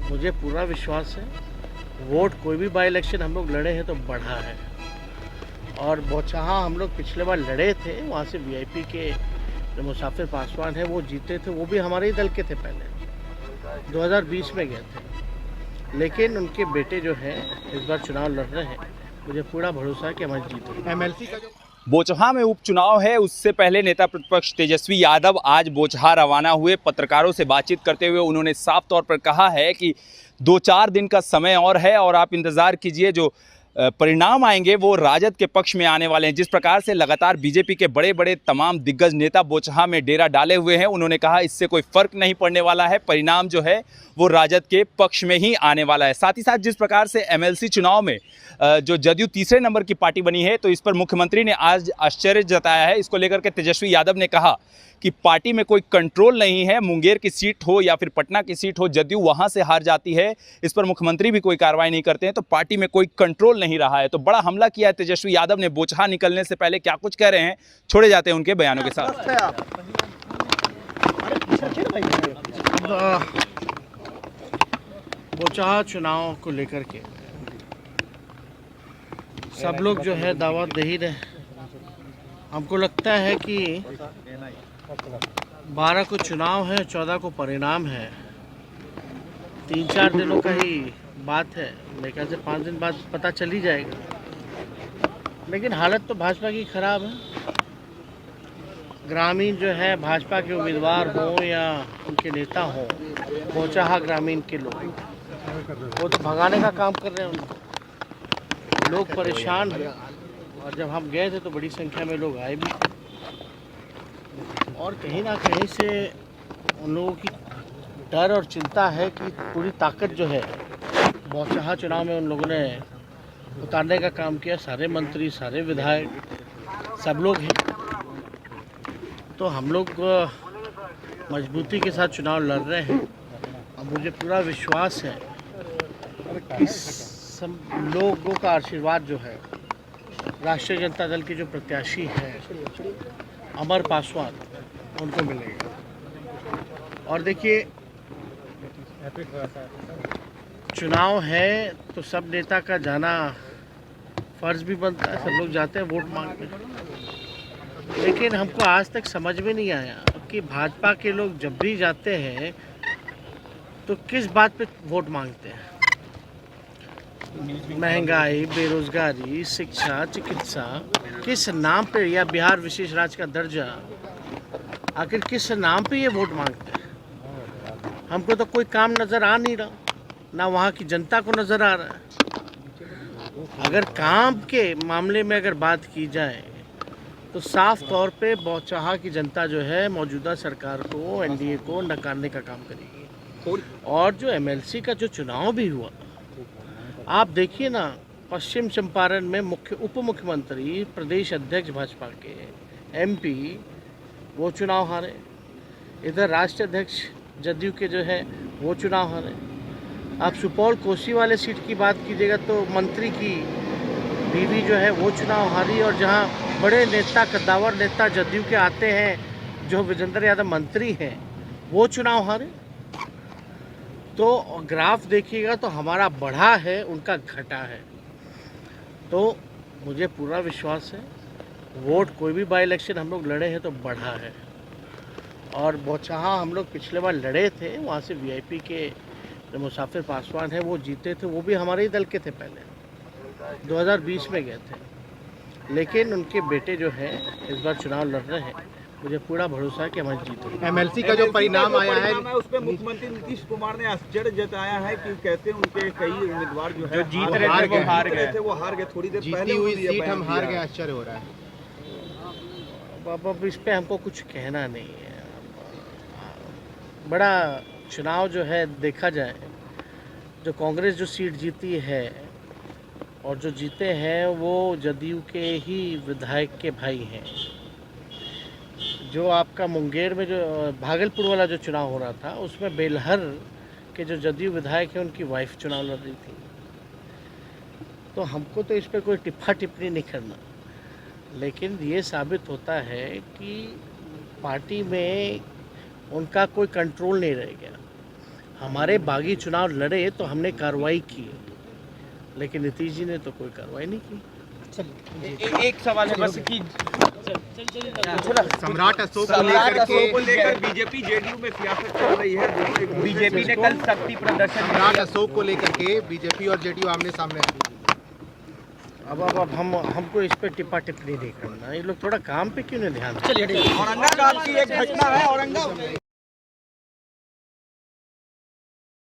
मुझे पूरा विश्वास है वोट कोई भी बाई इलेक्शन हम लोग लड़े हैं तो बढ़ा है। और बौचहा हम लोग पिछले बार लड़े थे, वहाँ से वीआईपी के जो मुसाफिर पासवान है वो जीते थे, वो भी हमारे ही दल के थे, पहले 2020 में गए थे। लेकिन उनके बेटे जो हैं इस बार चुनाव लड़ रहे हैं, मुझे पूरा भरोसा है कि हमारी जीत होगी। एमएलसी का जो बोचहा में उपचुनाव है, उससे पहले नेता प्रतिपक्ष तेजस्वी यादव आज बोचहा रवाना हुए। पत्रकारों से बातचीत करते हुए उन्होंने साफ तौर पर कहा है कि 2-4 दिन का समय और है और आप इंतजार कीजिए, जो परिणाम आएंगे वो राजद के पक्ष में आने वाले हैं। जिस प्रकार से लगातार बीजेपी के बड़े बड़े तमाम दिग्गज नेता बोचहा में डेरा डाले हुए हैं, उन्होंने कहा इससे कोई फर्क नहीं पड़ने वाला है, परिणाम जो है वो राजद के पक्ष में ही आने वाला है। साथ ही साथ जिस प्रकार से एमएलसी चुनाव में जो जदयू तीसरे नंबर की पार्टी बनी है, तो इस पर मुख्यमंत्री ने आज आश्चर्य जताया है। इसको लेकर के तेजस्वी यादव ने कहा कि पार्टी में कोई कंट्रोल नहीं है, मुंगेर की सीट हो या फिर पटना की सीट हो, जदयू वहां से हार जाती है, इस पर मुख्यमंत्री भी कोई कार्रवाई नहीं करते हैं, तो पार्टी में कोई कंट्रोल नहीं रहा है। तो बड़ा हमला किया है तेजस्वी यादव ने। बोचहा निकलने से पहले क्या कुछ कह रहे हैं, छोड़े जाते हैं उनके बयानों के साथ। बोचहा चुनाव को लेकर के सब लोग जो है दावा दे ही रहे। हमको लगता है कि 12 को चुनाव है, 14 को परिणाम है। 3-4 दिनों का ही बात है, मेरे ख्याल से 5 दिन बाद पता चल ही जाएगा। लेकिन हालत तो भाजपा की खराब है। ग्रामीण जो है भाजपा के उम्मीदवार हों या उनके नेता हों, बोचहा ग्रामीण के लोग वो तो भगाने का काम कर रहे हैं उनको। लोग परेशान हैं और जब हम गए थे तो बड़ी संख्या में लोग आए भी थे। और कहीं ना कहीं से उन लोगों की डर और चिंता है कि पूरी ताकत जो है बौचहा चुनाव में उन लोगों ने उतारने का काम किया। सारे मंत्री, सारे विधायक, सब लोग हैं। तो हम लोग मजबूती के साथ चुनाव लड़ रहे हैं और मुझे पूरा विश्वास है कि सब लोगों का आशीर्वाद जो है, राष्ट्रीय जनता दल के जो प्रत्याशी हैं अमर पासवान, उनको मिलेगा। और देखिए, चुनाव है तो सब नेता का जाना फर्ज भी बनता है, सब लोग जाते हैं वोट मांगने। लेकिन हमको आज तक समझ में नहीं आया कि भाजपा के लोग जब भी जाते हैं तो किस बात पे वोट मांगते हैं। महंगाई, बेरोजगारी, शिक्षा, चिकित्सा, किस नाम पे, या बिहार विशेष राज्य का दर्जा, आखिर किस नाम पे ये वोट मांगते हैं। हमको तो कोई काम नज़र आ नहीं रहा, ना वहाँ की जनता को नज़र आ रहा है। अगर काम के मामले में अगर बात की जाए तो साफ तौर पे बौचहा की जनता जो है मौजूदा सरकार को, एनडीए को नकारने का काम करेगी। और जो एमएलसी का जो चुनाव भी हुआ, आप देखिए ना, पश्चिम चंपारण में उप मुख्यमंत्री, प्रदेश अध्यक्ष भाजपा के, एमपी, वो चुनाव हारे। इधर राष्ट्रीय अध्यक्ष जदयू के जो है वो चुनाव हारे। आप सुपौल कोसी वाले सीट की बात कीजिएगा तो मंत्री की बीवी जो है वो चुनाव हारी। और जहां बड़े नेता, कद्दावर नेता जदयू के आते हैं, जो विजेंद्र यादव मंत्री हैं, वो चुनाव हारे। तो ग्राफ देखिएगा तो हमारा बढ़ा है, उनका घटा है। तो मुझे पूरा विश्वास है वोट कोई भी बाई इलेक्शन हम लोग लड़े हैं तो बढ़ा है। और बौचहा हम लोग पिछले बार लड़े थे, वहाँ से वीआईपी के जो मुसाफिर पासवान है वो जीते थे, वो भी हमारे ही दल के थे, पहले 2020 में गए थे। लेकिन उनके बेटे जो हैं इस बार चुनाव लड़ रहे हैं, मुझे पूरा भरोसा है कि हमारी जीत होगी। एमएलसी का जो परिणाम आया है उस पर मुख्यमंत्री नीतीश कुमार ने आश्चर्य जताया है कि कहते हैं उनके कई उम्मीदवार जो है जीत रहे थे वो हार गए। थोड़ी देर जीती पहले हुई सीट हम हार गए, आश्चर्य हो रहा है। बाबा, इस पे हमको कुछ कहना नहीं है। बड़ा चुनाव जो है देखा जाए, जो कांग्रेस जो सीट जीती है और जो जीते हैं वो जदयू के ही विधायक के भाई हैं। जो आपका मुंगेर में जो भागलपुर वाला जो चुनाव हो रहा था, उसमें बेलहर के जो जदयू विधायक हैं उनकी वाइफ चुनाव लड़ रही थी। तो हमको तो इस पर कोई टिप्पणी नहीं करना, लेकिन ये साबित होता है कि पार्टी में उनका कोई कंट्रोल नहीं रह गया। हमारे बागी चुनाव लड़े तो हमने कार्रवाई की, लेकिन नीतीश जी ने तो कोई कार्रवाई नहीं की। एक सवाल है बस कि सम्राट अशोक को लेकर बीजेपी जेडीयू में सियासत चल रही है। बीजेपी ने कल शक्ति प्रदर्शन सम्राट अशोक को लेकर के बीजेपी और जेडीयू आमने सामने आ गई। अब हमको इस पे टिप्पा टिप्पणी नहीं करना। ये लोग थोड़ा काम पे क्यों नहीं ध्यान देते? औरंगाबाद की एक घटना है, औरंगाबाद